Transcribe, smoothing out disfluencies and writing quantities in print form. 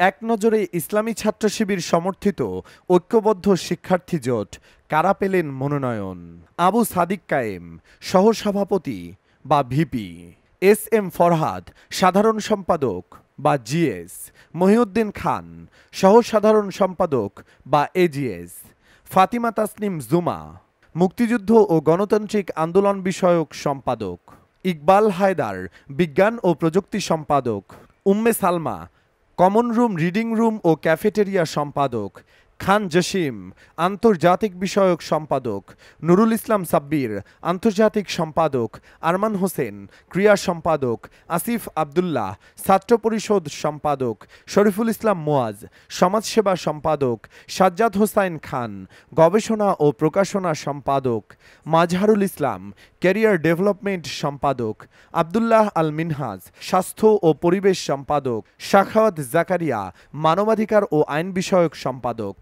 এক নজরে ইসলামী ছাত্র শিবির সমর্থিত ঐক্যবদ্ধ শিক্ষার্থী জোট কারা পেলেন মনোনয়ন। আবু সাদিক কায়েম সহসভাপতি বা ভিপি, এস এম ফরহাদ সাধারণ সম্পাদক বা জিএস, মহিউদ্দিন খান সহসাধারণ সম্পাদক বা এজিএস, ফাতিমা তাসনিম জুমা মুক্তিযুদ্ধ ও গণতান্ত্রিক আন্দোলন বিষয়ক সম্পাদক, ইকবাল হায়দার বিজ্ঞান ও প্রযুক্তি সম্পাদক, Umme Salma common room, reading room ও ক্যাফেটেরিয়া সম্পাদক, খান জসিম আন্তর্জাতিক বিষয়ক সম্পাদক, নুরুল ইসলাম সাব্বির আন্তর্জাতিক সম্পাদক, আরমান হোসেন ক্রিয়া সম্পাদক, আসিফ আবদুল্লাহ ছাত্র পরিষদ সম্পাদক, শরীফুল ইসলাম মোয়াজ সমাজসেবা সম্পাদক, সাজ্জাদ হোসাইন খান গবেষণা ও প্রকাশনা সম্পাদক, মাজহারুল ইসলাম ক্যারিয়ার ডেভেলপমেন্ট সম্পাদক, আবদুল্লাহ আল মিনহাজ স্বাস্থ্য ও পরিবেশ সম্পাদক, শাখাওয়াত জাকারিয়া মানবাধিকার ও আইন বিষয়ক সম্পাদক।